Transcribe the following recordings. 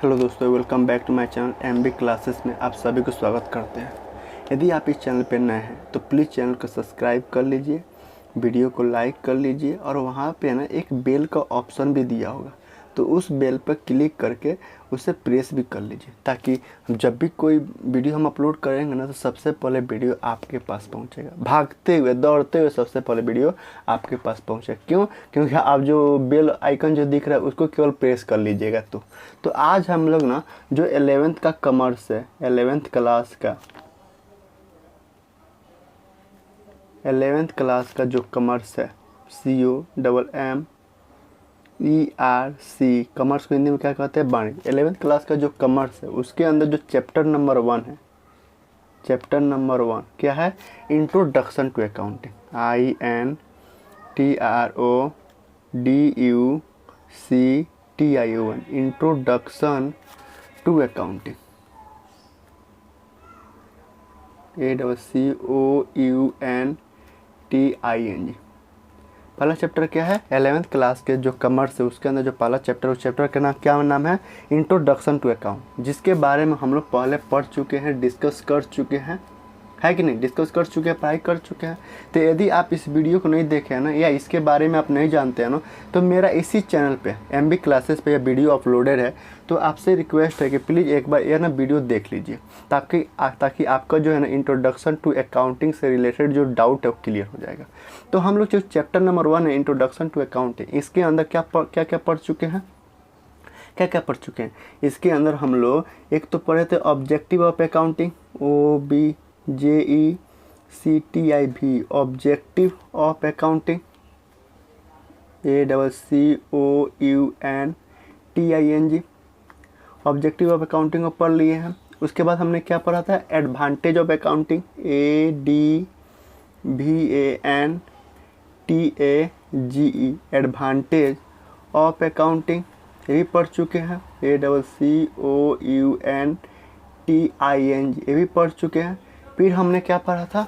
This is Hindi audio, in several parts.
हेलो दोस्तों, welcome back to my channel MB classes में आप सभी को स्वागत करते हैं। यदि आप इस चैनल पर नए हैं तो प्लीज़ चैनल को सब्सक्राइब कर लीजिए, वीडियो को लाइक कर लीजिए और वहाँ पे ना एक बेल का ऑप्शन भी दिया होगा, तो उस बेल पर क्लिक करके उसे प्रेस भी कर लीजिए, ताकि जब भी कोई वीडियो हम अपलोड करेंगे ना तो सबसे पहले वीडियो आपके पास पहुंचेगा, भागते हुए दौड़ते हुए सबसे पहले वीडियो आपके पास पहुंचेगा। क्यों? क्योंकि आप जो बेल आइकन जो दिख रहा है उसको केवल प्रेस कर लीजिएगा। तो आज हम लोग ना जो 11th का कॉमर्स है, 11th क्लास का जो कॉमर्स है, COMMERC, कॉमर्स को हिंदी में क्या कहते हैं? वाणिज्य। 11th क्लास का जो कॉमर्स है उसके अंदर जो चैप्टर नंबर 1 है, चैप्टर नंबर 1 क्या है? Introduction to accounting. INTRODUCTION, introduction to accounting. ACCOUNTING। पहला चैप्टर क्या है? 11th क्लास के जो कॉमर्स है उसके अंदर जो पहला चैप्टर, उस चैप्टर का नाम क्या नाम है? इंट्रोडक्शन टू अकाउंट, जिसके बारे में हम लोग पहले पढ़ चुके हैं, डिस्कस कर चुके हैं, है कि नहीं? डिस्कस कर चुके हैं, पढ़ाई कर चुके हैं। तो यदि आप इस वीडियो को नहीं देखे हैं ना, या इसके बारे में आप नहीं जानते हैं ना, तो मेरा इसी चैनल पे एमबी क्लासेस पे यह वीडियो अपलोडेड है। तो आपसे रिक्वेस्ट है कि प्लीज़ एक बार यह ना वीडियो देख लीजिए, ताकि आपका जो है ना इंट्रोडक्शन टू अकाउंटिंग से रिलेटेड जो डाउट है वो क्लियर हो जाएगा। तो हम लोग जो चैप्टर नंबर 1 है इंट्रोडक्शन टू अकाउंटिंग, इसके अंदर क्या क्या पढ़ चुके हैं? क्या पढ़ चुके हैं इसके अंदर? हम लोग एक तो पढ़े थे objective of accounting, OBJECTIV, objective of accounting, ACCOUNTING, objective of accounting को पढ़ लिए हैं। उसके बाद हमने क्या पढ़ा था? Advantage of accounting, ADVANTAGE, advantage of accounting, ये भी पढ़ चुके हैं। ACCOUNTING, ये भी पढ़ चुके हैं। फिर हमने क्या पढ़ा था?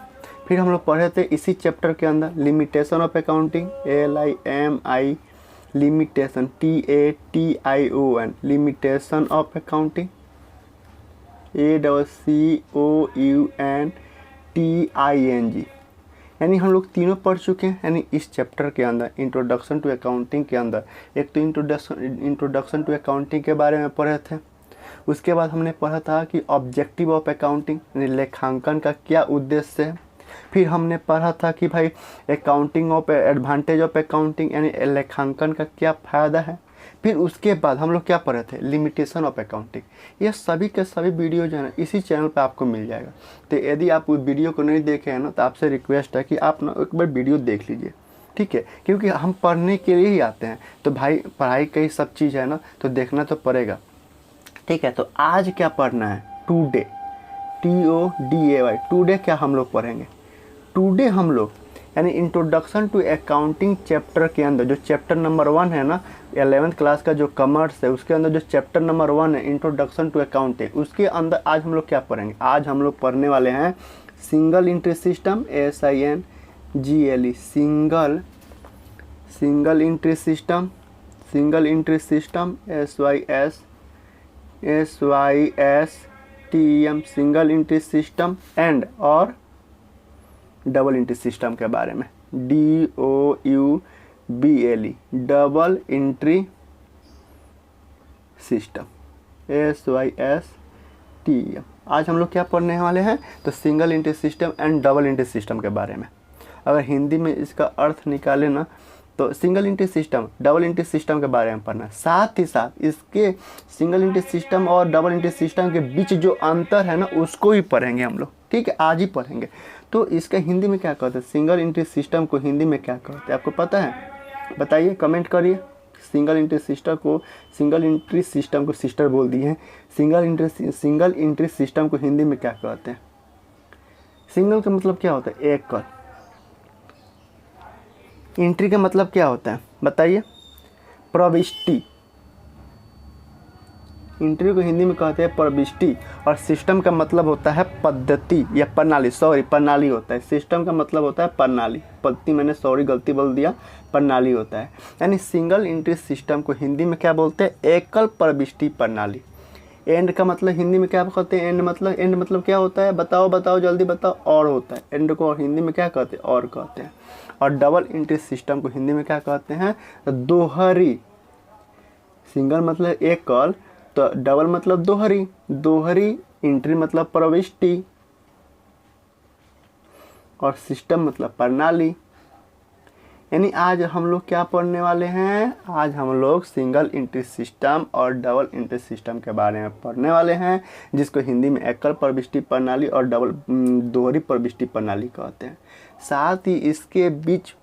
फिर हम लोग पढ़े थे इसी चैप्टर के अंदर limitation of accounting, LIMI, limitation, TATION, limitation of accounting, ACCOUNTING, यानी हम लोग तीनों पढ़ चुके हैं। यानी इस चैप्टर के अंदर इंट्रोडक्शन टू अकाउंटिंग के अंदर एक तो इंट्रोडक्शन टू अकाउंटिंग के बारे में पढ़े थे। उसके बाद हमने पढ़ा था कि ऑब्जेक्टिव ऑफ अकाउंटिंग, यानी लेखांकन का क्या उद्देश्य है। फिर हमने पढ़ा था कि भाई accounting of advantage of accounting, यानी लेखांकन का क्या फ़ायदा है। फिर उसके बाद हम लोग क्या पढ़े थे? Limitation of accounting. ये सभी के सभी वीडियो जो है ना इसी चैनल पे आपको मिल जाएगा। तो यदि आप उस वीडियो को नहीं देखे हैं ना, तो आपसे रिक्वेस्ट है कि आप ना एक बार वीडियो देख लीजिए, ठीक है? क्योंकि हम पढ़ने के लिए ही आते हैं, तो भाई पढ़ाई का ही सब चीज़ है ना, तो देखना तो पड़ेगा, ठीक है? तो आज क्या पढ़ना है? टुडे, TODAY, टुडे क्या हम लोग पढ़ेंगे? टुडे हम लोग यानी इंट्रोडक्शन टू अकाउंटिंग चैप्टर के अंदर जो चैप्टर नंबर 1 है ना, 11th क्लास का जो कॉमर्स है उसके अंदर जो चैप्टर नंबर 1 है इंट्रोडक्शन टू अकाउंटिंग, उसके अंदर आज हम लोग क्या पढ़ेंगे? आज हम लोग पढ़ने वाले हैं single entry system, SINGLE, single entry system, SYSTEM, single entry system and और डबल एंट्री सिस्टम के बारे में, DOUBLE, double entry system, SYSTEM। आज हम लोग क्या पढ़ने वाले हैं? तो single entry system and double entry system के बारे में। अगर हिंदी में इसका अर्थ निकाले ना, तो single entry system, double entry system के बारे में पढ़ना है। साथ ही साथ इसके सिंगल एंट्री सिस्टम और डबल एंट्री सिस्टम के बीच जो अंतर है ना उसको ही पढ़ेंगे हम लोग, ठीक है? आज ही पढ़ेंगे। तो इसका हिंदी में क्या कहते हैं? सिंगल एंट्री सिस्टम को हिंदी में क्या कहते हैं? आपको पता है? बताइए, कमेंट करिए। सिंगल एंट्री सिस्टम को सिस्टर बोल दिए हैं। सिंगल एंट्री सिस्टम को हिंदी में क्या कहते हैं? सिंगल का मतलब क्या होता है? एकल। एंट्री का मतलब क्या होता है? बताइए। प्रविष्टि। एंट्री को हिंदी में कहते हैं प्रविष्टि, और सिस्टम का मतलब होता है पद्धति या प्रणाली, प्रणाली होता है। सिस्टम का मतलब होता है प्रणाली, गलती बोल दिया, प्रणाली होता है। यानी सिंगल एंट्री सिस्टम को हिंदी में क्या बोलते हैं? एकल प्रविष्टि प्रणाली। एंड का मतलब हिंदी में क्या कहते हैं? एंड मतलब क्या होता है? बताओ बताओ जल्दी बताओ। और होता है। एंड को हिंदी में क्या कहते हैं? और कहते हैं। और डबल एंट्री सिस्टम को हिंदी में क्या कहते हैं? दोहरी। सिंगल मतलब एकल, तो डबल मतलब दोहरी। दोहरी एंट्री मतलब प्रविष्टि, और सिस्टम मतलब प्रणाली। यानी आज हम लोग क्या पढ़ने वाले हैं? आज हम लोग सिंगल एंट्री सिस्टम और डबल एंट्री सिस्टम के बारे में पढ़ने वाले हैं, जिसको हिंदी में एकल प्रविष्टि प्रणाली और दोहरी प्रविष्टि प्रणाली कहते हैं। साथ ही इसके बीच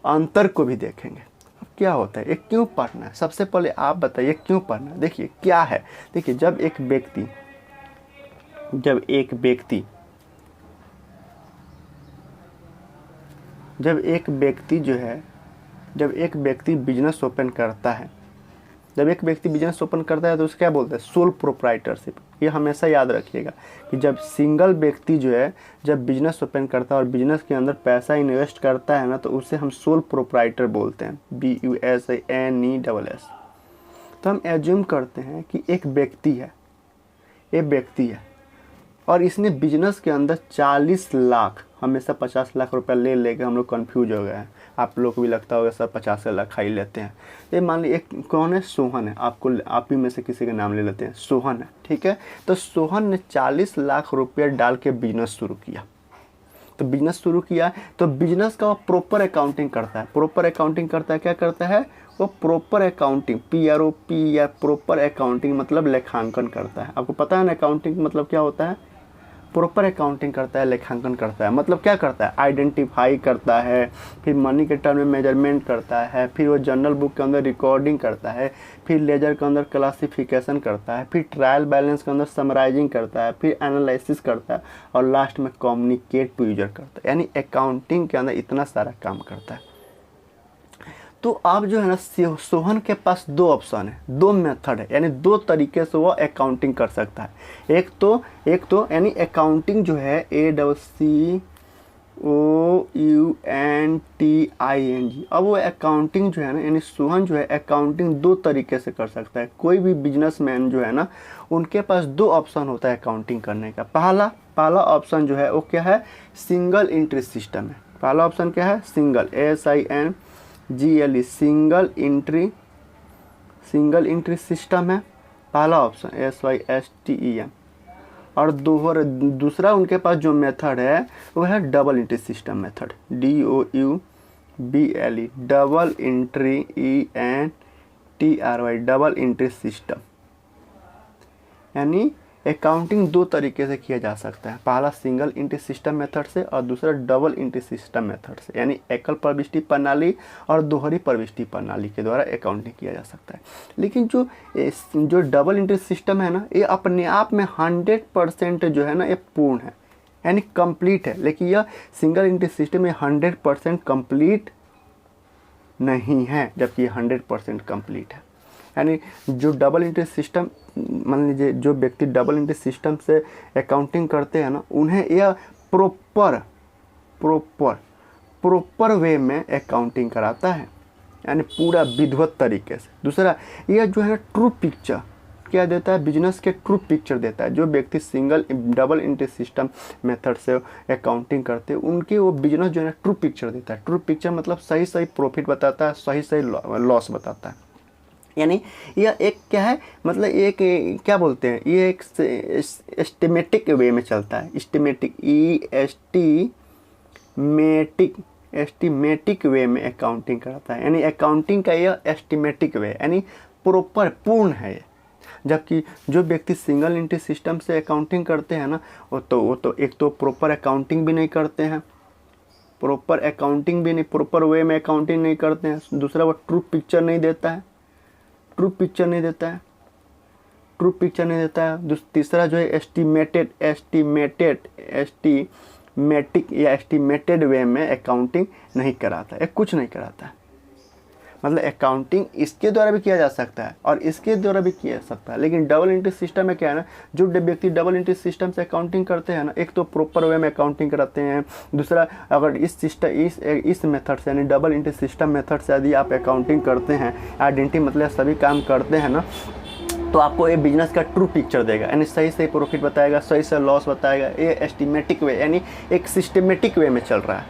अंतर को भी देखेंगे। अब क्या होता है, ये क्यों पढ़ना है? सबसे पहले आप बताइए क्यों पढ़ना है। देखिए क्या है, देखिए जब एक व्यक्ति बिजनेस ओपन करता है, तो उसे क्या बोलते हैं? Sole proprietorship. ये हमेशा याद रखिएगा कि जब सिंगल व्यक्ति जो है जब बिजनेस ओपन करता है और बिजनेस के अंदर पैसा इन्वेस्ट करता है ना, तो उसे हम सोल प्रोप्राइटर बोलते हैं, BUSINESS। तो हम एज्यूम करते हैं कि एक व्यक्ति है और इसने बिजनेस के अंदर 40 लाख, हमेशा 50 लाख रुपया ले लेके हम लोग कन्फ्यूज हो गए हैं। आप लोग को भी लगता होगा सर 50 लाख खा ही लेते हैं। ये मान लीजिए एक कौन है? सोहन है। आप ही में से किसी का नाम ले लेते हैं, सोहन है, ठीक है। तो सोहन ने 40 लाख रुपया डाल के बिजनेस शुरू किया। तो बिजनेस का वो प्रॉपर अकाउंटिंग करता है। क्या करता है? वो प्रॉपर अकाउंटिंग, PROP या प्रॉपर अकाउंटिंग मतलब लेखांकन करता है। आपको पता है ना अकाउंटिंग मतलब क्या होता है? प्रॉपर अकाउंटिंग करता है, लेखांकन करता है। मतलब क्या करता है? आइडेंटिफाई करता है, फिर मनी के टर्म में मेजरमेंट करता है, फिर वो जर्नल बुक के अंदर रिकॉर्डिंग करता है, फिर लेजर के अंदर क्लासिफिकेशन करता है, फिर ट्रायल बैलेंस के अंदर समराइजिंग करता है, फिर एनालिसिस करता है, और लास्ट में कम्युनिकेट टू यूजर करता है। यानी अकाउंटिंग के अंदर इतना सारा काम करता है। तो अब जो है ना, सोहन के पास 2 ऑप्शन है, 2 मेथड है, यानी 2 तरीके से वो अकाउंटिंग कर सकता है। एक तो यानी अकाउंटिंग जो है ACCOUNTING। अब वो अकाउंटिंग जो है ना, यानी सोहन जो है अकाउंटिंग 2 तरीके से कर सकता है। कोई भी बिजनेसमैन जो है ना, उनके पास 2 ऑप्शन होता है अकाउंटिंग करने का। पहला ऑप्शन जो है वो क्या है? सिंगल एंट्री सिस्टम है। पहला ऑप्शन क्या है? Single, SINGLE, single entry system है पहला ऑप्शन, SYSTEM। और दूसरा उनके पास जो मेथड है वो है double entry system method, DOUBLE, double entry ENTRY, double entry system. यानी अकाउंटिंग 2 तरीके से किया जा सकता है। पहला सिंगल एंट्री सिस्टम मेथड से और दूसरा डबल एंट्री सिस्टम मेथड से, यानी एकल प्रविष्टि प्रणाली और दोहरी प्रविष्टि प्रणाली के द्वारा अकाउंटिंग किया जा सकता है। लेकिन जो डबल एंट्री सिस्टम है ना, ये अपने आप में 100% जो है ना, ये पूर्ण है, यानी कंप्लीट है। लेकिन यह सिंगल एंट्री सिस्टम में 100% कंप्लीट नहीं है, जबकि ये 100% कंप्लीट है। यानी जो डबल एंट्री सिस्टम, मान लीजिए जो व्यक्ति डबल एंट्री सिस्टम से अकाउंटिंग करते हैं ना, उन्हें यह प्रॉपर वे में अकाउंटिंग कराता है, यानी पूरा विधिवत तरीके से। दूसरा, यह जो है ट्रू पिक्चर क्या देता है? बिजनेस के ट्रू पिक्चर देता है। जो व्यक्ति डबल एंट्री सिस्टम मेथड से अकाउंटिंग करते हैं, उनके वो बिजनेस जो है ट्रू पिक्चर देता है। ट्रू पिक्चर मतलब सही प्रॉफिट बताता है, सही लॉस बताता है। यानी यह एक क्या है, मतलब एक क्या बोलते हैं, ये एक एस्टिमेटिक वे में चलता है। एस्टिमेटिक वे में अकाउंटिंग कराता है। यानी अकाउंटिंग का यह एस्टिमेटिक वे, यानी प्रॉपर पूर्ण है। जबकि जो व्यक्ति सिंगल एंट्री सिस्टम से अकाउंटिंग करते हैं ना, वो तो एक तो प्रॉपर अकाउंटिंग भी नहीं करते हैं, प्रॉपर वे में अकाउंटिंग नहीं करते हैं। दूसरा, वो ट्रू पिक्चर नहीं देता है। तीसरा जो है एस्टिमेटेड वे में अकाउंटिंग नहीं कराता है, कुछ नहीं कराता है। मतलब अकाउंटिंग इसके द्वारा भी किया जा सकता है और इसके द्वारा भी किया जा सकता है। लेकिन डबल एंट्री सिस्टम में क्या है ना, जो व्यक्ति डबल एंट्री सिस्टम से अकाउंटिंग करते हैं ना, एक तो प्रॉपर वे में अकाउंटिंग कराते हैं। दूसरा, अगर इस मेथड से, यानी डबल एंट्री सिस्टम मेथड से यदि आप अकाउंटिंग करते हैं, आइडेंटिटी मतलब सभी काम करते हैं ना, तो आपको ये बिजनेस का ट्रू पिक्चर देगा, यानी सही से प्रॉफिट बताएगा, सही से लॉस बताएगा। ये एस्टिमेटिक वे यानी एक सिस्टमेटिक वे में चल रहा है।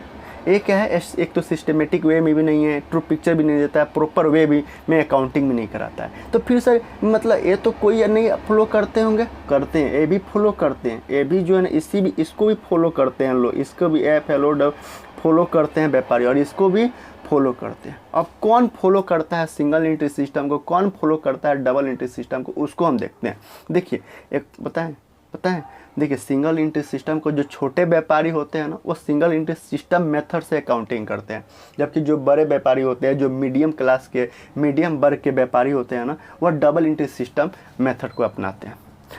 ये क्या है, एक तो सिस्टमेटिक वे में भी नहीं है, ट्रू पिक्चर भी नहीं देता है, प्रॉपर वे भी में अकाउंटिंग भी नहीं कराता है। तो फिर सर मतलब ये तो कोई नहीं फॉलो करते होंगे, करते हैं, ये भी फॉलो करते हैं, ये भी जो है ना इसको भी फॉलो करते हैं लोग, इसको भी ऐप है फॉलो करते हैं व्यापारी, और इसको भी फॉलो करते हैं। अब कौन फॉलो करता है सिंगल एंट्री सिस्टम को, कौन फॉलो करता है डबल एंट्री सिस्टम को, उसको हम देखते हैं। देखिए एक पता है देखिए, सिंगल एंट्री सिस्टम को जो छोटे व्यापारी होते हैं ना, वो सिंगल एंट्री सिस्टम मेथड से अकाउंटिंग करते हैं, जबकि जो बड़े व्यापारी होते हैं, जो मीडियम क्लास के मीडियम वर्ग के व्यापारी होते हैं ना, वह डबल एंट्री सिस्टम मेथड को अपनाते हैं,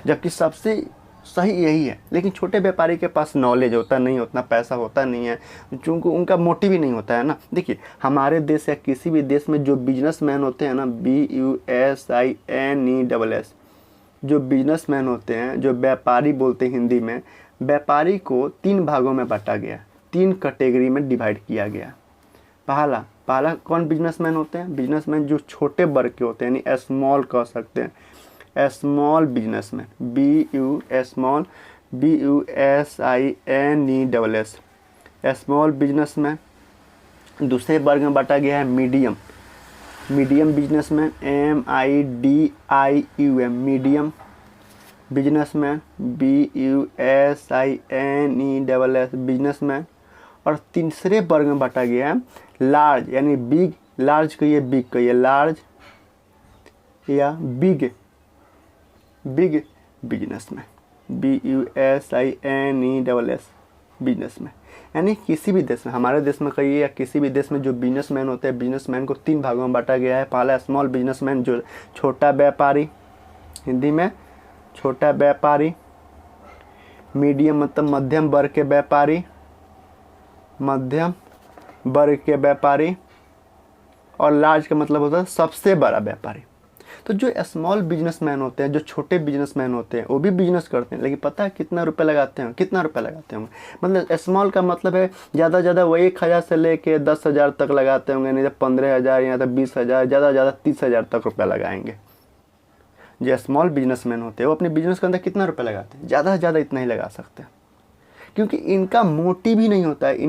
जबकि सबसे सही यही है। लेकिन छोटे व्यापारी के पास नॉलेज होता नहीं, उतना पैसा होता नहीं है, चूँकि उनका मोटिव ही नहीं होता है ना। देखिए हमारे देश या किसी भी देश में जो बिजनेसमैन होते हैं ना, BUSINESS, जो बिजनेसमैन होते हैं, जो व्यापारी बोलते हैं हिंदी में, व्यापारी को 3 भागों में बांटा गया, 3 कैटेगरी में डिवाइड किया गया। पहला कौन बिजनेसमैन होते हैं, बिजनेसमैन जो छोटे वर्ग के होते हैं, यानी स्मॉल कह सकते हैं, small businessman, BUSINESS, small businessman. दूसरे वर्ग में बांटा गया है medium businessman, MIDIUM, medium businessman, BUSINESS, businessman. और तीसरे वर्ग में बांटा गया है लार्ज, यानी लार्ज कहिए लार्ज या बिग बिजनेसमैन, BUSINESS, बिजनेसमैन। यानी किसी भी देश में, हमारे देश में कहिए या किसी भी देश में जो बिजनेसमैन होते हैं, बिजनेसमैन को 3 भागों में बांटा गया है। पहला स्मॉल बिजनेसमैन, जो छोटा व्यापारी, हिंदी में छोटा व्यापारी। मीडियम मतलब मध्यम वर्ग के व्यापारी। और लार्ज का मतलब होता है सबसे बड़ा व्यापारी। तो जो स्मॉल बिजनेसमैन होते हैं, जो छोटे बिजनेसमैन होते हैं, वो भी बिजनेस करते हैं, लेकिन पता है कितना रुपए लगाते हैं, मतलब स्मॉल का मतलब है ज़्यादा ज़्यादा वो 1,000 से लेके 10,000 तक लगाते होंगे, नहीं तो 15,000 या तो 20,000, ज़्यादा 30,000 तक रुपया लगाएंगे। जो स्मॉल बिजनेसमैन होते हैं वो अपने बिजनेस के अंदर कितना रुपया लगाते हैं, ज़्यादा से ज़्यादा इतना ही लगा सकते हैं, क्योंकि इनका मोटिव ही नहीं होता है,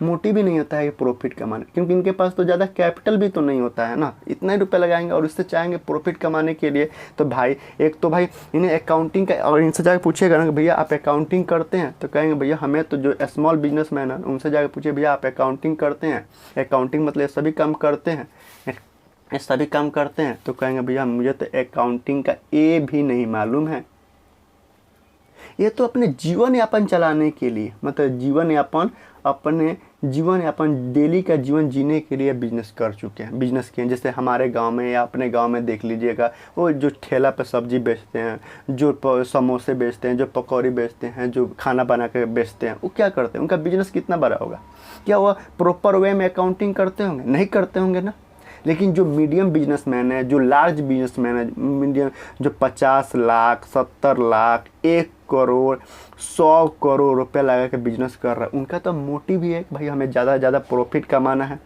मोटिव ही नहीं होता है प्रॉफिट कमाने, क्योंकि इनके पास तो ज़्यादा कैपिटल भी तो नहीं होता है ना, इतना ही रुपये लगाएंगे और इससे चाहेंगे प्रॉफिट कमाने के लिए। तो भाई एक तो भाई इन्हें अकाउंटिंग का, और इनसे जाकर पूछिएगा ना भैया आप अकाउंटिंग करते हैं, तो कहेंगे भैया हमें तो, जो स्मॉल बिजनेसमैन है उनसे जाकर पूछिए भैया आप अकाउंटिंग करते हैं, अकाउंटिंग मतलब ये सभी काम करते हैं, तो कहेंगे भैया मुझे तो अकाउंटिंग का ए भी नहीं मालूम है। ये तो अपने जीवन यापन चलाने के लिए, मतलब अपने जीवन यापन डेली का जीवन जीने के लिए बिजनेस किए हैं। जैसे हमारे गांव में या अपने गांव में देख लीजिएगा, वो जो ठेला पे सब्जी बेचते हैं, जो समोसे बेचते हैं, जो पकौड़ी बेचते हैं, जो खाना बना के बेचते हैं, वो क्या करते हैं, उनका बिजनेस कितना बड़ा होगा? क्या वो प्रॉपर वे में अकाउंटिंग करते होंगे? नहीं करते होंगे ना। लेकिन जो मीडियम बिजनेसमैन है, जो लार्ज बिजनेसमैन है, मीडियम जो 50 लाख, 70 लाख, 1 करोड़, 100 करोड़ रुपए लगा के बिजनेस कर रहा है, उनका तो मोटिव ही है भाई हमें ज़्यादा से ज़्यादा प्रॉफिट कमाना है,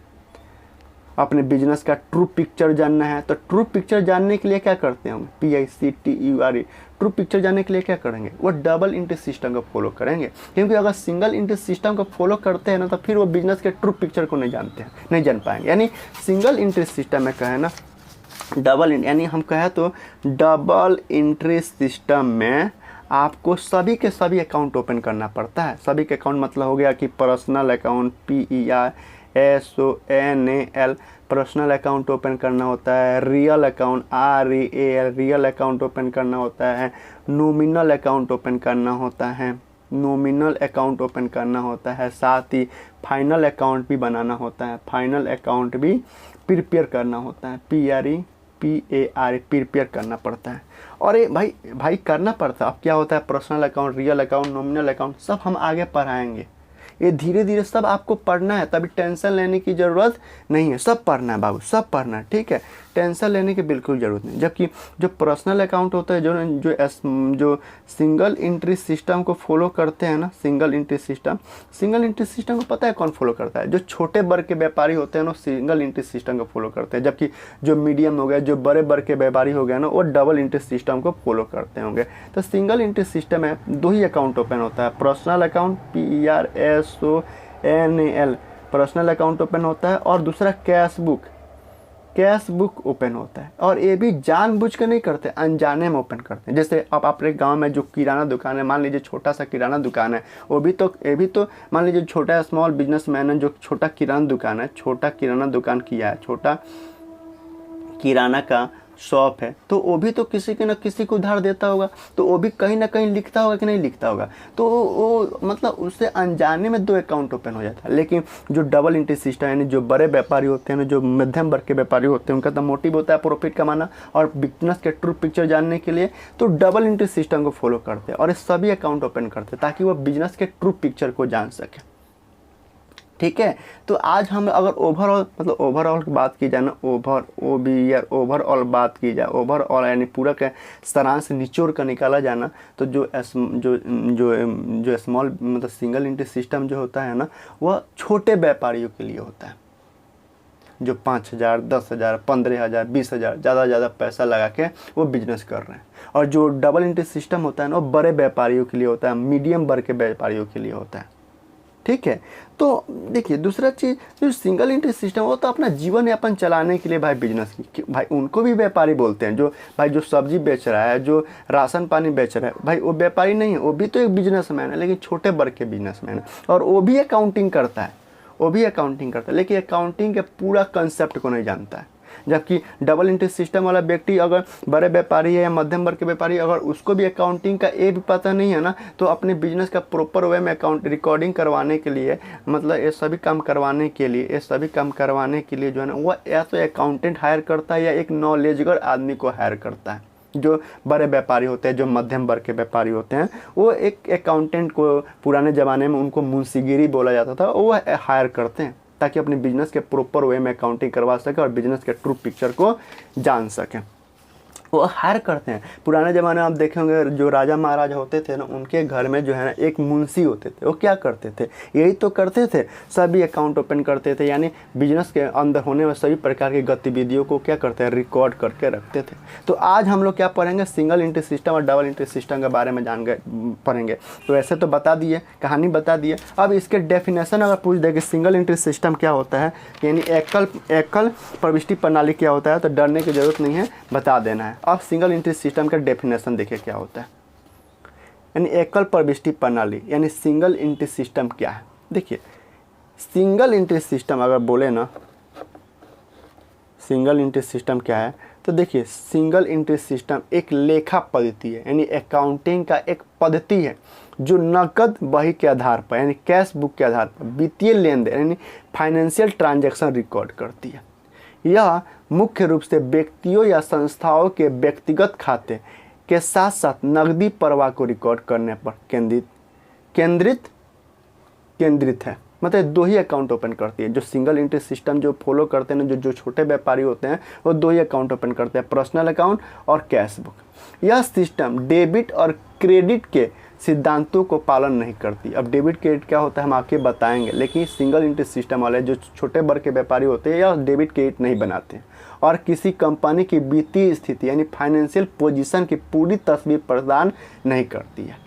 अपने बिजनेस का ट्रू पिक्चर जानना है। तो ट्रू पिक्चर जानने के लिए क्या करते हैं हम, PICTURE, ट्रू पिक्चर जानने के लिए क्या करेंगे, वो डबल एंट्री सिस्टम को फॉलो करेंगे, क्योंकि अगर सिंगल एंट्री सिस्टम को फॉलो करते हैं ना, तो फिर वो बिजनेस के ट्रू पिक्चर को नहीं जान पाएंगे। यानी सिंगल एंट्री सिस्टम में कहे ना, यानी हम कहें तो डबल एंट्री सिस्टम में आपको सभी के सभी अकाउंट ओपन करना पड़ता है। सभी के अकाउंट मतलब हो गया कि personal account, PERSONAL, personal account open करना होता है, real account, REAL, real account open करना होता है, नॉमिनल अकाउंट ओपन करना होता है, साथ ही फाइनल अकाउंट भी बनाना होता है, फाइनल अकाउंट भी प्रिपेयर करना होता है, PAR प्रिपेयर करना पड़ता है। और ये भाई करना पड़ता है। अब क्या होता है, personal account, real account, nominal account, सब हम आगे पढ़ाएंगे। ये धीरे धीरे सब आपको पढ़ना है, तभी टेंशन लेने की ज़रूरत नहीं है, सब पढ़ना है बाबू, सब पढ़ना है, ठीक है। टेंशन लेने की बिल्कुल ज़रूरत नहीं। जबकि जो पर्सनल अकाउंट होता है, जो सिंगल एंट्री सिस्टम को फॉलो करते हैं ना, सिंगल एंट्री सिस्टम को पता है कौन फॉलो करता है? जो छोटे वर्ग के व्यापारी होते हैं ना, सिंगल एंट्री सिस्टम को फॉलो करते हैं। जबकि जो मीडियम हो गया, जो बड़े वर्ग के व्यापारी हो गए ना, वो डबल एंट्री सिस्टम को फॉलो करते होंगे। तो सिंगल एंट्री सिस्टम है, 2 ही अकाउंट ओपन होता है, personal account PERSONAL personal account open होता है, और दूसरा कैश बुक ओपन होता है। और ये भी जानबूझ के नहीं करते, अनजाने में ओपन करते हैं। जैसे अब अपने गांव में जो किराना दुकान है, मान लीजिए छोटा सा किराना दुकान है, ये भी तो मान लीजिए छोटा स्मॉल बिजनेसमैन है, जो छोटा किराना दुकान है, छोटा किराना दुकान किया है, छोटा किराना का शॉप है, तो वो भी तो किसी के न किसी को उधार देता होगा, तो वो भी कहीं ना कहीं लिखता होगा कि नहीं लिखता होगा। तो वो मतलब उससे अनजाने में 2 अकाउंट ओपन हो जाता है। लेकिन जो डबल एंट्री सिस्टम, यानी जो बड़े व्यापारी होते हैं, जो मध्यम वर्ग के व्यापारी होते हैं, उनका तो मोटिव होता है प्रॉफिट कमाना और बिजनेस के ट्रू पिक्चर जानने के लिए, तो डबल एंट्री सिस्टम को फॉलो करते हैं और ये सभी अकाउंट ओपन करते हैं ताकि वो बिजनेस के ट्रू पिक्चर को जान सके। ठीक है, तो आज हम अगर ओवरऑल की बात की जाए ना, ओवरऑल बात की जाए, ओवरऑल यानी पूरा का सारांश निचोड़ कर निकाला जाना, तो जो स्मॉल मतलब सिंगल एंट्री सिस्टम जो होता है ना, वह छोटे व्यापारियों के लिए होता है, जो 5,000, 10,000, 15,000, 20,000 ज़्यादा पैसा लगा के वो बिजनेस कर रहे हैं। और जो डबल एंट्री सिस्टम होता है ना, वो बड़े व्यापारियों के लिए होता है, मीडियम वर्ग के व्यापारियों के लिए होता है। ठीक है, तो देखिए दूसरा चीज़, जो सिंगल एंट्री सिस्टम वो तो अपना जीवन यापन चलाने के लिए भाई बिजनेस की, भाई उनको भी व्यापारी बोलते हैं। जो सब्जी बेच रहा है, जो राशन पानी बेच रहा है, भाई वो व्यापारी नहीं है, वो भी तो एक बिजनेसमैन है, लेकिन छोटे वर्ग के बिजनेसमैन है। और वो भी अकाउंटिंग करता है, लेकिन अकाउंटिंग के पूरा कंसेप्ट को नहीं जानता है। जबकि डबल एंट्री सिस्टम वाला व्यक्ति अगर बड़े व्यापारी है या मध्यम वर्ग के व्यापारी, अगर उसको भी अकाउंटिंग का ये भी पता नहीं है ना, तो अपने बिजनेस का प्रॉपर वे में अकाउंट रिकॉर्डिंग करवाने के लिए, मतलब ये सभी काम करवाने के लिए जो है ना, वह या तो अकाउंटेंट हायर करता है या एक नॉलेजगर आदमी को हायर करता है। जो बड़े व्यापारी होते हैं, जो मध्यम वर्ग के व्यापारी होते हैं, वो एक अकाउंटेंट को, पुराने ज़माने में उनको मुंशीगिरी बोला जाता था, वो हायर करते हैं ताकि अपने बिजनेस के प्रॉपर वे में अकाउंटिंग करवा सके और बिजनेस के ट्रू पिक्चर को जान सकें। वो हायर करते हैं। पुराने ज़माने में आप देखे होंगे, जो राजा महाराजा होते थे ना, उनके घर में जो है ना एक मुंशी होते थे। वो क्या करते थे? यही तो करते थे, सभी अकाउंट ओपन करते थे, यानी बिजनेस के अंदर होने में सभी प्रकार की गतिविधियों को क्या करते हैं, रिकॉर्ड करके रखते थे। तो आज हम लोग क्या पढ़ेंगे, सिंगल एंट्री सिस्टम और डबल एंट्री सिस्टम के बारे में पढ़ेंगे। तो ऐसे तो बता दिए, कहानी बता दिए। अब इसके डेफिनेशन अगर पूछ दे कि सिंगल एंट्री सिस्टम क्या होता है, यानी एकल प्रविष्टि प्रणाली क्या होता है, तो डरने की जरूरत नहीं है, बता देना है। अब सिंगल एंट्री सिस्टम का डेफिनेशन देखिए क्या होता है, यानी एकल प्रविष्टि प्रणाली, यानी सिंगल एंट्री सिस्टम क्या है। देखिए सिंगल एंट्री सिस्टम अगर बोले ना, सिंगल एंट्री सिस्टम क्या है, तो देखिए सिंगल एंट्री सिस्टम एक लेखा पद्धति है, यानी अकाउंटिंग का एक पद्धति है जो नकद बही के आधार पर, यानी कैश बुक के आधार पर वित्तीय लेन देन, यानी फाइनेंशियल ट्रांजैक्शन रिकॉर्ड करती है। यह मुख्य रूप से व्यक्तियों या संस्थाओं के व्यक्तिगत खाते के साथ साथ नकदी प्रवाह को रिकॉर्ड करने पर केंद्रित है। मतलब 2 ही अकाउंट ओपन करती है। जो सिंगल एंट्री सिस्टम जो फॉलो करते हैं, जो छोटे व्यापारी होते हैं, वो 2 ही अकाउंट ओपन करते हैं, पर्सनल अकाउंट और कैश बुक। यह सिस्टम डेबिट और क्रेडिट के सिद्धांतों को पालन नहीं करती। अब डेबिट क्रेडिट क्या होता है हम आपके बताएंगे, लेकिन सिंगल एंट्री सिस्टम वाले जो छोटे वर्ग के व्यापारी होते हैं, या डेबिट क्रेडिट नहीं बनाते और किसी कंपनी की वित्तीय स्थिति यानी फाइनेंशियल पोजीशन की पूरी तस्वीर प्रदान नहीं करती है।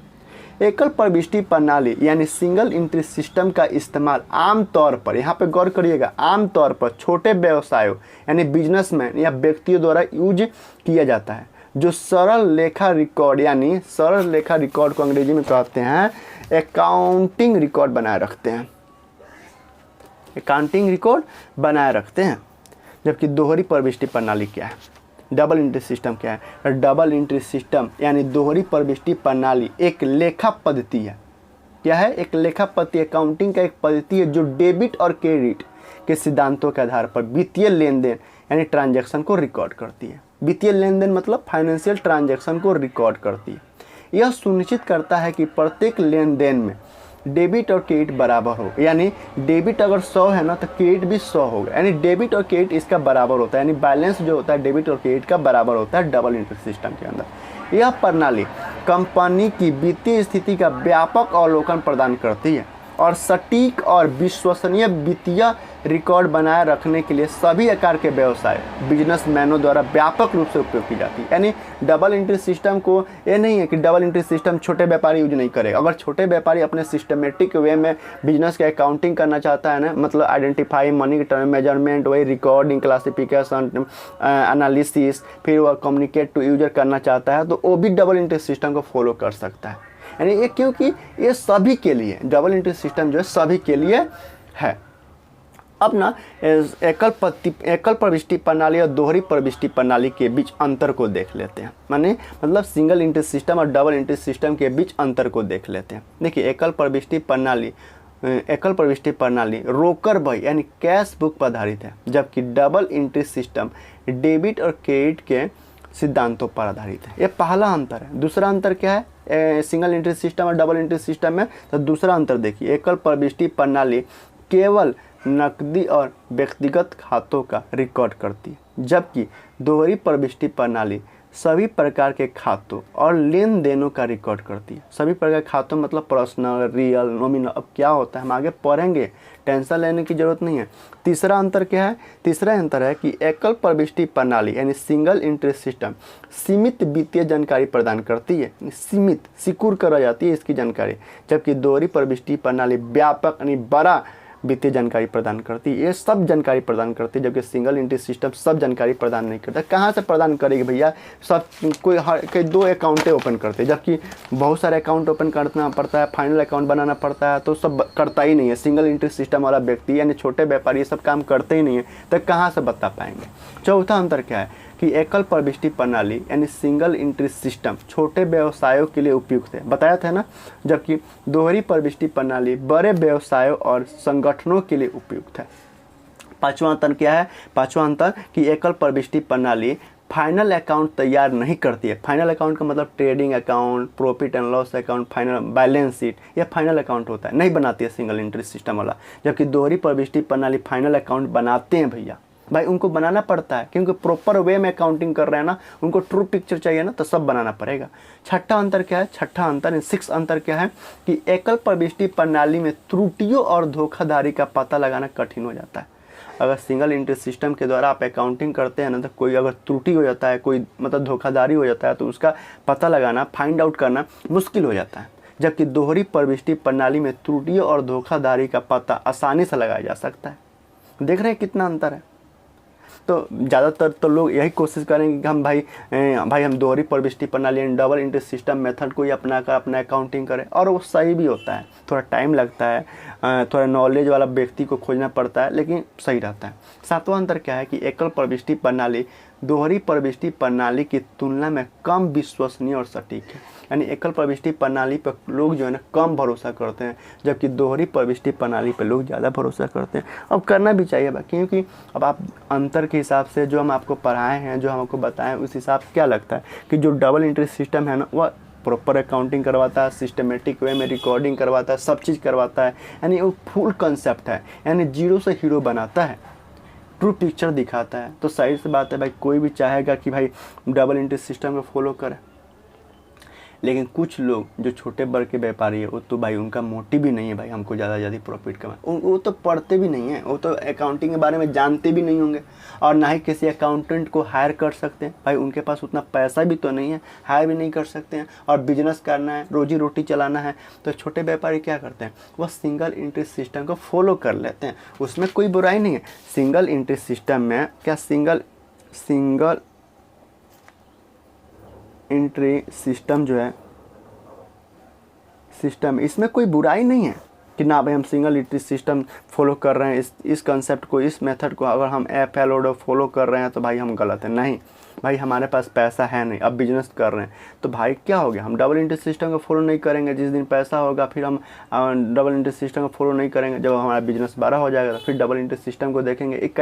एकल प्रविष्टि प्रणाली यानी सिंगल एंट्री सिस्टम का इस्तेमाल आमतौर पर, यहाँ पे गौर करिएगा, आमतौर पर छोटे व्यवसायों यानी बिजनेसमैन या व्यक्तियों द्वारा यूज किया जाता है, जो सरल लेखा रिकॉर्ड, यानी सरल लेखा रिकॉर्ड को अंग्रेजी में कहते हैं अकाउंटिंग रिकॉर्ड बनाए रखते हैं, अकाउंटिंग रिकॉर्ड बनाए रखते हैं। जबकि दोहरी प्रविष्टि प्रणाली क्या है, डबल एंट्री सिस्टम क्या है? डबल एंट्री सिस्टम यानी दोहरी प्रविष्टि प्रणाली एक लेखा पद्धति है। क्या है? एक लेखा पद्धति, अकाउंटिंग का एक पद्धति है जो डेबिट और क्रेडिट के सिद्धांतों के आधार पर वित्तीय लेन देन यानी ट्रांजैक्शन को रिकॉर्ड करती है। वित्तीय लेन देन मतलब फाइनेंशियल ट्रांजैक्शन को रिकॉर्ड करती है। यह सुनिश्चित करता है कि प्रत्येक लेन देन में डेबिट और क्रेडिट बराबर हो, यानी डेबिट अगर 100 है ना तो क्रेडिट भी 100 होगा, यानी डेबिट और क्रेडिट इसका बराबर होता है, यानी बैलेंस जो होता है डेबिट और क्रेडिट का बराबर होता है डबल इंटरेस्ट सिस्टम के अंदर। यह प्रणाली कंपनी की वित्तीय स्थिति का व्यापक अवलोकन प्रदान करती है और सटीक और विश्वसनीय वित्तीय रिकॉर्ड बनाए रखने के लिए सभी आकार के व्यवसाय बिजनेसमैनों द्वारा व्यापक रूप से उपयोग की जाती है। यानी डबल एंट्री सिस्टम को ये नहीं है कि डबल एंट्री सिस्टम छोटे व्यापारी यूज नहीं करेगा। अगर छोटे व्यापारी अपने सिस्टमेटिक वे में बिजनेस का अकाउंटिंग करना चाहता है ना, मतलब आइडेंटिफाई, मनी टर्म, मेजरमेंट, वही रिकॉर्डिंग, क्लासिफिकेशन, एनालिसिस, फिर वह कम्युनिकेट टू यूजर करना चाहता है तो वो भी डबल एंट्री सिस्टम को फॉलो कर सकता है। यानी ये क्योंकि ये सभी के लिए डबल एंट्री सिस्टम जो है सभी के लिए है। अब ना एकल प्रविष्टि प्रणाली और दोहरी प्रविष्टि प्रणाली के बीच अंतर को देख लेते हैं, मतलब सिंगल एंट्री सिस्टम और डबल एंट्री सिस्टम के बीच अंतर को देख लेते हैं। देखिए एकल प्रविष्टि प्रणाली रोकर बही यानी कैश बुक पर आधारित है, जबकि डबल एंट्री सिस्टम डेबिट और क्रेडिट के सिद्धांतों पर आधारित है। ये पहला अंतर है। दूसरा अंतर क्या है सिंगल एंट्री सिस्टम और डबल एंट्री सिस्टम में? तो दूसरा अंतर देखिए, एकल प्रविष्टि प्रणाली केवल नकदी और व्यक्तिगत खातों का रिकॉर्ड करती है, जबकि दोहरी प्रविष्टि प्रणाली सभी प्रकार के खातों और लेन देनों का रिकॉर्ड करती है। सभी प्रकार के खातों मतलब पर्सनल, रियल, नॉमिनल, अब क्या होता है हम आगे पढ़ेंगे, टेंशन लेने की जरूरत नहीं है। तीसरा अंतर क्या है? तीसरा अंतर है कि एकल प्रविष्टि प्रणाली यानी सिंगल एंट्री सिस्टम सीमित वित्तीय जानकारी प्रदान करती है, सीमित सिक्योर करा जाती है इसकी जानकारी, जबकि दोहरी प्रविष्टि प्रणाली व्यापक यानी बड़ा वित्तीय जानकारी प्रदान करती है। ये सब जानकारी प्रदान करती है, जबकि सिंगल एंट्री सिस्टम सब जानकारी प्रदान नहीं करता। कहाँ से प्रदान करेगी भैया? सब कोई दो अकाउंटें ओपन करते हैं, जबकि बहुत सारे अकाउंट ओपन करना पड़ता है, फाइनल अकाउंट बनाना पड़ता है, तो सब करता ही नहीं है। सिंगल एंट्री सिस्टम वाला व्यक्ति यानी छोटे व्यापारी ये सब काम करते ही नहीं है, तो कहाँ से बता पाएंगे। चौथा अंतर क्या है कि एकल प्रविष्टि प्रणाली यानी सिंगल एंट्री सिस्टम छोटे व्यवसायों के लिए उपयुक्त है, बताया था ना, जबकि दोहरी प्रविष्टि प्रणाली बड़े व्यवसायों और संगठनों के लिए उपयुक्त है। पांचवा अंतर क्या है? पांचवा अंतर कि एकल प्रविष्टि प्रणाली फाइनल अकाउंट तैयार नहीं करती है। फाइनल अकाउंट का मतलब trading account, profit and loss account, final balance sheet, यह फाइनल अकाउंट होता है, नहीं बनाती है सिंगल एंट्री सिस्टम वाला। जबकि दोहरी प्रविष्टि प्रणाली फाइनल अकाउंट बनाते हैं भैया, भाई उनको बनाना पड़ता है क्योंकि प्रॉपर वे में अकाउंटिंग कर रहे हैं ना, उनको ट्रू पिक्चर चाहिए ना, तो सब बनाना पड़ेगा। छठा अंतर क्या है? छठा अंतर सिक्स अंतर क्या है कि एकल प्रविष्टि प्रणाली में त्रुटियों और धोखाधड़ी का पता लगाना कठिन हो जाता है। अगर सिंगल एंट्री सिस्टम के द्वारा आप अकाउंटिंग करते हैं ना, तो कोई अगर त्रुटि हो जाता है, कोई मतलब धोखाधड़ी हो जाता है, तो उसका पता लगाना, फाइंड आउट करना मुश्किल हो जाता है। जबकि दोहरी प्रविष्टि प्रणाली में त्रुटियों और धोखाधड़ी का पता आसानी से लगाया जा सकता है। देख रहे हैं कितना अंतर है। तो ज़्यादातर तो लोग यही कोशिश करेंगे कि हम भाई हम दोहरी प्रविष्टि प्रणाली यानी डबल एंट्री सिस्टम मेथड को ही अपना कर अपना अकाउंटिंग करें, और वो सही भी होता है। थोड़ा टाइम लगता है, थोड़ा नॉलेज वाला व्यक्ति को खोजना पड़ता है, लेकिन सही रहता है। सातवां अंतर क्या है कि एकल प्रविष्टि प्रणाली दोहरी प्रविष्टि प्रणाली की तुलना में कम विश्वसनीय और सटीक है। यानी एकल प्रविष्टि प्रणाली पर लोग जो है ना कम भरोसा करते हैं, जबकि दोहरी प्रविष्टि प्रणाली पर लोग ज़्यादा भरोसा करते हैं। अब करना भी चाहिए क्योंकि अब आप अंतर के हिसाब से जो हम आपको पढ़ाए हैं, जो हम आपको बताएं, उस हिसाब से क्या लगता है कि जो डबल एंट्री सिस्टम है ना, वह प्रॉपर अकाउंटिंग करवाता है, सिस्टमेटिक वे में रिकॉर्डिंग करवाता है, सब चीज़ करवाता है। यानी वो फुल कंसेप्ट है, यानी जीरो से हीरो बनाता है, ट्रू पिक्चर दिखाता है। तो सही से बात है भाई, कोई भी चाहेगा कि भाई डबल एंट्री सिस्टम को फॉलो करे, लेकिन कुछ लोग जो छोटे वर्ग के व्यापारी है, वो तो भाई उनका मोटिव भी नहीं है भाई हमको ज़्यादा प्रॉफिट कमाए। वो तो पढ़ते भी नहीं है, वो तो अकाउंटिंग के बारे में जानते भी नहीं होंगे, और ना ही किसी अकाउंटेंट को हायर कर सकते हैं। भाई उनके पास उतना पैसा भी तो नहीं है, हायर भी नहीं कर सकते हैं, और बिजनेस करना है, रोजी रोटी चलाना है। तो छोटे व्यापारी क्या करते हैं, वह सिंगल एंट्री सिस्टम को फॉलो कर लेते हैं, उसमें कोई बुराई नहीं है। सिंगल एंट्री सिस्टम में क्या सिंगल एंट्री सिस्टम जो है सिस्टम, इसमें कोई बुराई नहीं है कि ना भाई हम सिंगल एंट्री सिस्टम फॉलो कर रहे हैं, इस कंसेप्ट को, इस मेथड को अगर हम FLO फॉलो कर रहे हैं तो भाई हम गलत है, नहीं। भाई हमारे पास पैसा है नहीं, अब बिजनेस कर रहे हैं, तो भाई क्या हो गया, हम डबल इंटरेस्ट सिस्टम को फॉलो नहीं करेंगे। जिस दिन पैसा होगा फिर हम डबल इंटरेस्ट सिस्टम को फॉलो नहीं करेंगे। जब हमारा बिजनेस बड़ा हो जाएगा तो फिर डबल इंटरेस्ट सिस्टम को देखेंगे। एक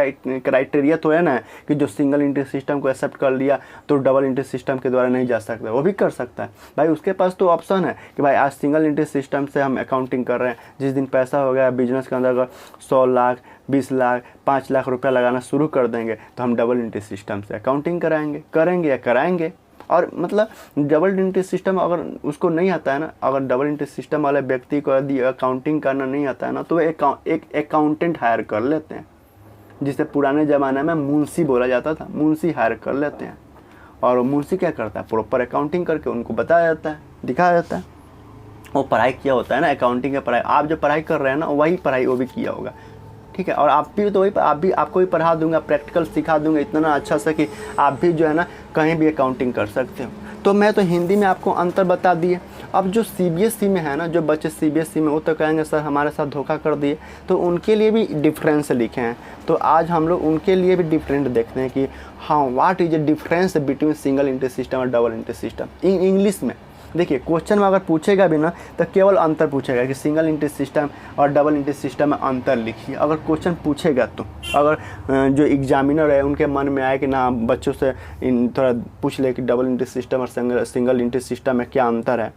क्राइटेरिया तो है ना कि जो सिंगल इंटरेस्ट सिस्टम को एक्सेप्ट कर लिया तो डबल इंटरेस्ट सिस्टम के द्वारा नहीं जा सकता, वो भी कर सकता है भाई। उसके पास तो ऑप्शन है कि भाई आज सिंगल इंटरेस्ट सिस्टम से हम अकाउंटिंग कर रहे हैं, जिस दिन पैसा हो गया बिजनेस के अंदर अगर 100 लाख 20 लाख 5 लाख रुपया लगाना शुरू कर देंगे तो हम डबल इंटरेस्ट सिस्टम से अकाउंटिंग करेंगे या कराएंगे। और मतलब डबल इंटरेस्ट सिस्टम अगर उसको नहीं आता है ना, अगर डबल इंटरेस्ट सिस्टम वाले व्यक्ति को यदि अकाउंटिंग करना नहीं आता है ना, तो एक अकाउंटेंट हायर कर लेते हैं, जिसे पुराने ज़माने में मुंशी बोला जाता था। मुंशी हायर कर लेते हैं और मुंशी क्या करता है, प्रॉपर अकाउंटिंग करके उनको बताया जाता है, दिखाया जाता है। वो पढ़ाई किया होता है ना, अकाउंटिंग का पढ़ाई। आप जो पढ़ाई कर रहे हैं ना वही पढ़ाई वो भी किया होगा, ठीक है। और आप भी तो वही, आपको भी पढ़ा दूंगा, प्रैक्टिकल सिखा दूंगा इतना अच्छा सा कि आप भी जो है ना कहीं भी अकाउंटिंग कर सकते हो। तो मैं तो हिंदी में आपको अंतर बता दिए। अब जो CBSE में है ना, जो बच्चे CBSE में, वो तो कहेंगे सर हमारे साथ धोखा कर दिए, तो उनके लिए भी डिफरेंस लिखे हैं। तो आज हम लोग उनके लिए भी डिफरेंट देखते हैं कि हाँ what is the difference between single interest system और डबल इंटरेस्ट सिस्टम। इंग्लिश में देखिए क्वेश्चन में अगर पूछेगा भी ना तो केवल अंतर पूछेगा कि सिंगल इंटरेस्ट सिस्टम और डबल इंटरेस्ट सिस्टम में अंतर लिखिए। अगर क्वेश्चन पूछेगा तो अगर जो एग्जामिनर है उनके मन में आए कि ना बच्चों से थोड़ा पूछ ले कि डबल इंटरेस्ट सिस्टम और सिंगल इंटरेस्ट सिस्टम में क्या अंतर है,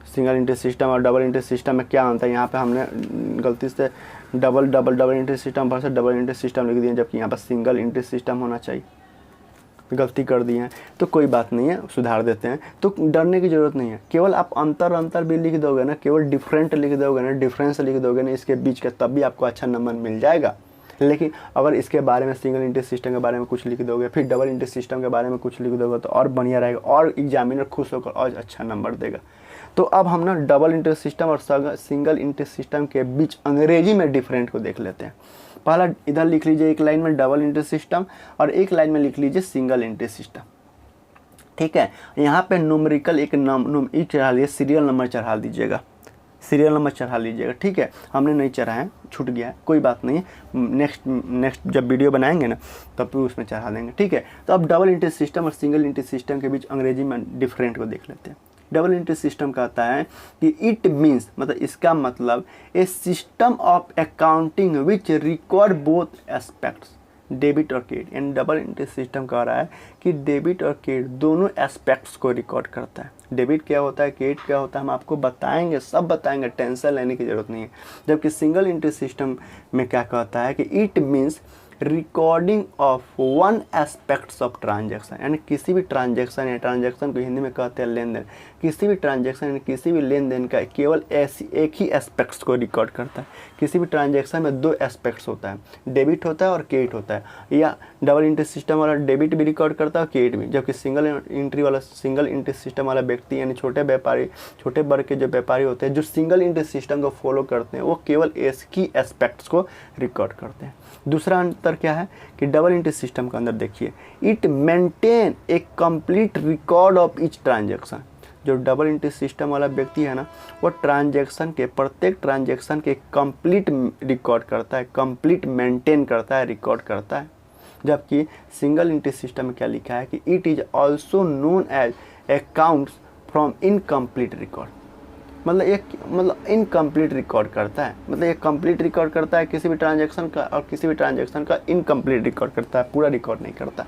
सिंगल इंटरेस्ट सिस्टम और डबल इंटरेस्ट सिस्टम में क्या अंतर है। यहाँ पे हमने गलती से डबल इंटरेस्ट सिस्टम पर से डबल इंटरेस्ट सिस्टम लिख दिए, जबकि यहाँ पर सिंगल इंटरेस्ट सिस्टम होना चाहिए। गलती कर दी है तो कोई बात नहीं है, सुधार देते हैं। तो डरने की ज़रूरत नहीं है, केवल आप अंतर भी लिख दोगे ना, केवल डिफरेंट लिख दोगे ना, डिफरेंस लिख दोगे ना इसके बीच का, तब भी आपको अच्छा नंबर मिल जाएगा। लेकिन अगर इसके बारे में सिंगल इंटरेस्ट सिस्टम के बारे में कुछ लिख दोगे, फिर डबल इंटरेस्ट सिस्टम के बारे में कुछ लिख दोगे तो और बढ़िया रहेगा और एग्जामिनर खुश होकर और अच्छा नंबर देगा। तो अब हम ना डबल इंटरेस्ट सिस्टम और सिंगल इंटरेस्ट सिस्टम के बीच अंग्रेजी में डिफरेंट को देख लेते हैं। पहला इधर लिख लीजिए, एक लाइन में डबल इंटरेस्ट सिस्टम और एक लाइन में लिख लीजिए सिंगल इंटरेस्ट सिस्टम, ठीक है। यहाँ पे न्यूमेरिकल एक चढ़ा लीजिए, सीरियल नंबर चढ़ा दीजिएगा, सीरियल नंबर चढ़ा लीजिएगा, ठीक है। हमने नहीं चढ़ा है, छूट गया है, कोई बात नहीं, नेक्स्ट जब वीडियो बनाएंगे ना तब भी उसमें चढ़ा देंगे, ठीक है। तो अब डबल इंटरेस्ट सिस्टम और सिंगल इंटरेस्ट सिस्टम के बीच अंग्रेजी में डिफरेंट को देख लेते हैं। डबल इंटरेस्ट सिस्टम कहता है कि इट मीन्स, मतलब इसका मतलब a system of accounting which record both aspects debit और credit. And double interest system कह रहा है कि डेबिट और क्रेडिट दोनों एस्पेक्ट्स को रिकॉर्ड करता है। डेबिट क्या होता है, क्रेडिट क्या होता है, हम आपको बताएंगे, सब बताएंगे, टेंशन लेने की जरूरत नहीं है। जबकि सिंगल इंटरेस्ट सिस्टम में क्या कहता है कि it means recording of one aspects of transaction, यानी किसी भी ट्रांजैक्शन या ट्रांजैक्शन को हिंदी में कहते हैं लेन देन, किसी भी ट्रांजैक्शन यानी किसी भी लेन देन का केवल एक ही एस्पेक्ट्स को रिकॉर्ड करता है। किसी भी ट्रांजैक्शन में दो एस्पेक्ट्स होता है, डेबिट होता है और क्रेडिट होता है, या डबल इंटरेस्ट सिस्टम वाला डेबिट भी रिकॉर्ड करता है और क्रेडिट भी। जबकि सिंगल इंटरेस्ट सिस्टम वाला व्यक्ति यानी छोटे व्यापारी, छोटे वर्ग के जो व्यापारी होते हैं जो सिंगल इंटरेस्ट सिस्टम को फॉलो करते हैं, वो केवल एक ही एस्पेक्ट्स को रिकॉर्ड करते हैं। दूसरा अंतर क्या है कि डबल इंटरेस्ट सिस्टम के अंदर देखिए, it maintain A complete record of each transaction. जो डबल इंटरेस्ट सिस्टम वाला व्यक्ति है ना, वो ट्रांजैक्शन के, प्रत्येक ट्रांजैक्शन के कंप्लीट रिकॉर्ड करता है, कंप्लीट मेंटेन करता है, रिकॉर्ड करता है। जबकि सिंगल इंटरेस्ट सिस्टम में क्या लिखा है कि it is also known as accounts from incomplete record. मतलब इनकम्प्लीट रिकॉर्ड करता है, मतलब ये कंप्लीट रिकॉर्ड करता है किसी भी ट्रांजैक्शन का, और किसी भी ट्रांजैक्शन का इनकम्प्लीट रिकॉर्ड करता है, पूरा रिकॉर्ड नहीं करता।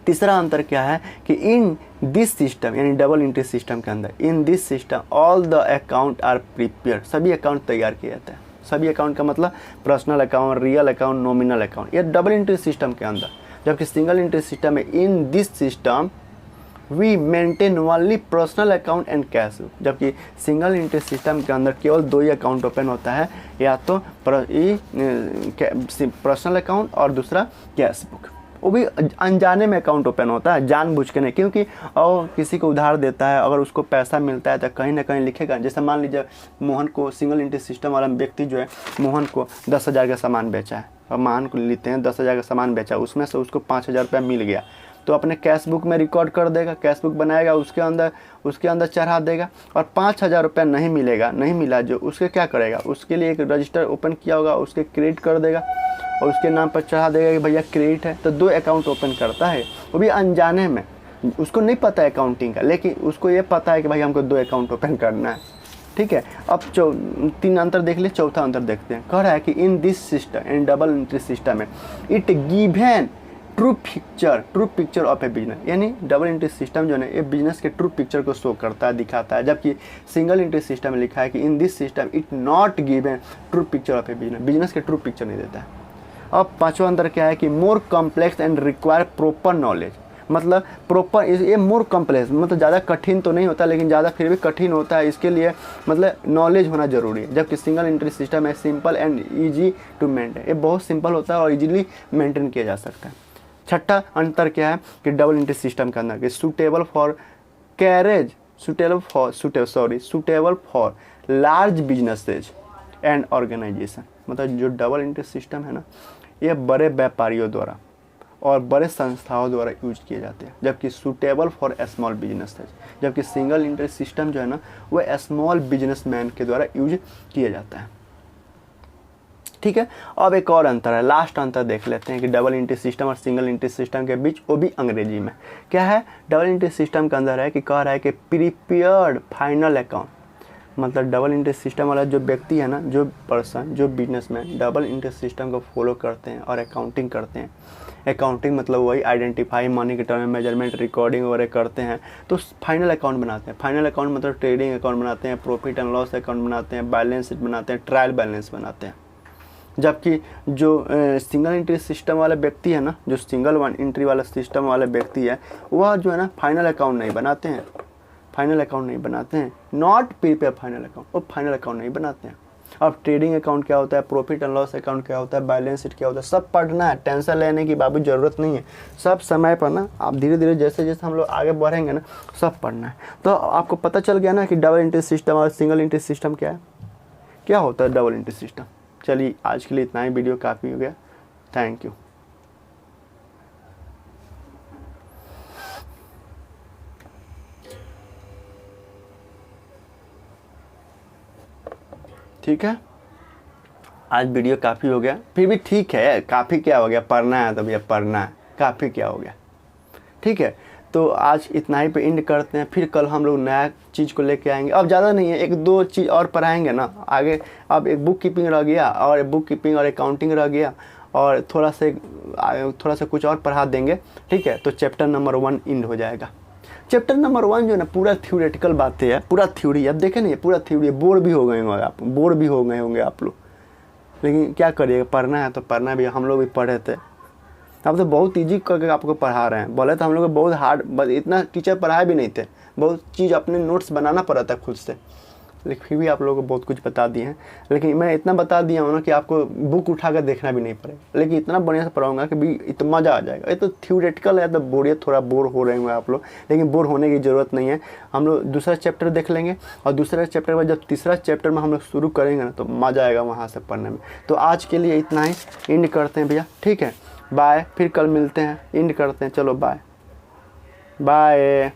तीसरा अंतर क्या है कि इन दिस सिस्टम यानी डबल इंटरेस्ट सिस्टम के अंदर, in this system all the account are prepare, सभी अकाउंट तैयार किए जाते हैं। सभी अकाउंट का मतलब personal account, real account, nominal account, ये डबल इंटरेस्ट सिस्टम के अंदर। जबकि सिंगल इंटरेस्ट सिस्टम में in this system we maintain only personal account and cash book. जबकि सिंगल इंटरेस्ट सिस्टम के अंदर केवल दो ही अकाउंट ओपन होता है, या तो पर्सनल अकाउंट और दूसरा कैश बुक। वो भी अनजाने में अकाउंट ओपन होता है, जानबूझ के नहीं, क्योंकि और किसी को उधार देता है, अगर उसको पैसा मिलता है तो कहीं ना कहीं लिखेगा। जैसे मान लीजिए मोहन को, सिंगल इंटरेस्ट सिस्टम वाला व्यक्ति जो है, मोहन को 10,000 का सामान बेचा है, और मोहन को लेते हैं 10,000 का सामान बेचा, उसमें से उसको 5,000 रुपया मिल गया, तो अपने कैश बुक में रिकॉर्ड कर देगा, कैश बुक बनाएगा, उसके अंदर चढ़ा देगा। और 5,000 रुपये नहीं मिला जो उसके क्या करेगा, उसके लिए एक रजिस्टर ओपन किया होगा, उसके क्रेडिट कर देगा और उसके नाम पर चढ़ा देगा कि भैया क्रेडिट है। तो 2 अकाउंट ओपन करता है, वो भी अनजाने में, उसको नहीं पता है अकाउंटिंग का, लेकिन उसको ये पता है कि भाई हमको 2 अकाउंट ओपन करना है। ठीक है, अब 3 अंतर देख लिए, चौथा अंतर देखते हैं। कह रहा है कि in this system, in double entry system में it given true picture of a business, यानी डबल एंट्री सिस्टम जो है ये बिजनेस के ट्रू पिक्चर को शो करता है, दिखाता है। जबकि सिंगल एंट्री सिस्टम में लिखा है कि in this system it not given true picture of a business के ट्रू पिक्चर नहीं देता है। अब 5वां अंतर क्या है कि more complex and require proper knowledge, मतलब प्रॉपर, ये मोर कॉम्प्लेक्स मतलब ज़्यादा कठिन तो नहीं होता, लेकिन ज़्यादा फिर भी कठिन होता है, इसके लिए मतलब नॉलेज होना जरूरी है। जबकि सिंगल एंट्री सिस्टम है simple and easy to maintain, ये बहुत सिंपल होता है और इजीली मेंटेन किया जा सकता है। 6ठा अंतर क्या है कि डबल एंट्री सिस्टम के अंदर suitable for carriage, suitable for large businesses and organisation, मतलब जो डबल एंट्री सिस्टम है ना, ये बड़े व्यापारियों द्वारा और बड़े संस्थाओं द्वारा यूज किए जाते हैं। जबकि सूटेबल फॉर स्मॉल बिजनेस है, जबकि सिंगल एंट्री सिस्टम जो है ना वह स्मॉल बिजनेसमैन के द्वारा यूज किया जाता है। ठीक है, अब एक और अंतर है, लास्ट अंतर देख लेते हैं कि डबल एंट्री सिस्टम और सिंगल एंट्री सिस्टम के बीच, वो भी अंग्रेजी में। क्या है, डबल एंट्री सिस्टम के अंदर है कि कह रहा है कि प्रीपेयर्ड फाइनल अकाउंट, मतलब डबल एंट्री सिस्टम वाला जो व्यक्ति है ना, जो पर्सन, जो बिजनेसमैन डबल एंट्री सिस्टम को फॉलो करते हैं और अकाउंटिंग करते हैं, अकाउंटिंग मतलब वही आइडेंटिफाई, मनी के टर्म में मेजरमेंट, रिकॉर्डिंग वगैरह करते हैं, तो फाइनल अकाउंट बनाते हैं। फाइनल अकाउंट मतलब ट्रेडिंग अकाउंट बनाते हैं, प्रॉफिट एंड लॉस अकाउंट बनाते हैं, बैलेंस शीट बनाते हैं, ट्रायल बैलेंस बनाते हैं। जबकि जो सिंगल एंट्री सिस्टम वाला व्यक्ति है ना, जो सिंगल एंट्री वाला सिस्टम वाला व्यक्ति है, वह जो है ना फाइनल अकाउंट नहीं बनाते हैं, नॉट प्रीपेयर फाइनल अकाउंट, वो फाइनल अकाउंट नहीं बनाते हैं। अब ट्रेडिंग अकाउंट क्या होता है, प्रॉफिट एंड लॉस अकाउंट क्या होता है, बैलेंस शीट क्या होता है, सब पढ़ना है, टेंशन लेने की बाबू जरूरत नहीं है, सब समय पर ना, आप धीरे धीरे जैसे जैसे हम लोग आगे बढ़ेंगे ना, सब पढ़ना है। तो आपको पता चल गया ना कि डबल एंट्री सिस्टम और सिंगल एंट्री सिस्टम क्या है, क्या होता है डबल एंट्री सिस्टम। चलिए आज के लिए इतना ही, वीडियो काफ़ी हो गया, थैंक यू। ठीक है, आज वीडियो काफ़ी हो गया, फिर भी ठीक है, काफ़ी क्या हो गया, पढ़ना है तो भैया पढ़ना है, काफ़ी क्या हो गया। ठीक है, तो आज इतना ही पे एंड करते हैं, फिर कल हम लोग नया चीज़ को लेके आएंगे। अब ज़्यादा नहीं है, 1-2 चीज़ और पढ़ाएंगे ना आगे। अब एक बुक कीपिंग रह गया, और बुक कीपिंग और अकाउंटिंग रह गया, और थोड़ा सा कुछ और पढ़ा देंगे। ठीक है, तो चैप्टर नंबर 1 एंड हो जाएगा। चैप्टर नंबर 1 जो है ना पूरा थ्योरेटिकल बातें है, पूरा थ्योरी। अब देखें ना, ये पूरा थ्योरी, बोर भी हो गए होंगे आप लोग, लेकिन क्या करिएगा, पढ़ना है तो पढ़ना भी। हम लोग भी पढ़े थे, अब तो बहुत ईजी करके आपको पढ़ा रहे हैं। बोले तो हम लोग बहुत हार्ड, इतना टीचर पढ़ाए भी नहीं थे, बहुत चीज़ अपने नोट्स बनाना पड़ा था खुद से, लेकिन फिर भी आप लोगों को बहुत कुछ बता दिए हैं। लेकिन मैं इतना बता दिया हूँ ना कि आपको बुक उठा कर देखना भी नहीं पड़ेगा, लेकिन इतना बढ़िया से पढ़ाऊंगा कि भी इतना मज़ा आ जाएगा। ये तो थ्योरेटिकल है, तो थोड़ा बोर हो रहे होंगे आप लोग, लेकिन बोर होने की ज़रूरत नहीं है। हम लोग दूसरा चैप्टर देख लेंगे, और दूसरा चैप्टर में जब तीसरा चैप्टर में हम लोग शुरू करेंगे ना, तो मज़ा आएगा वहाँ से पढ़ने में। तो आज के लिए इतना ही, एंड करते हैं भैया। ठीक है, बाय, फिर कल मिलते हैं, एंड करते हैं, चलो बाय बाय।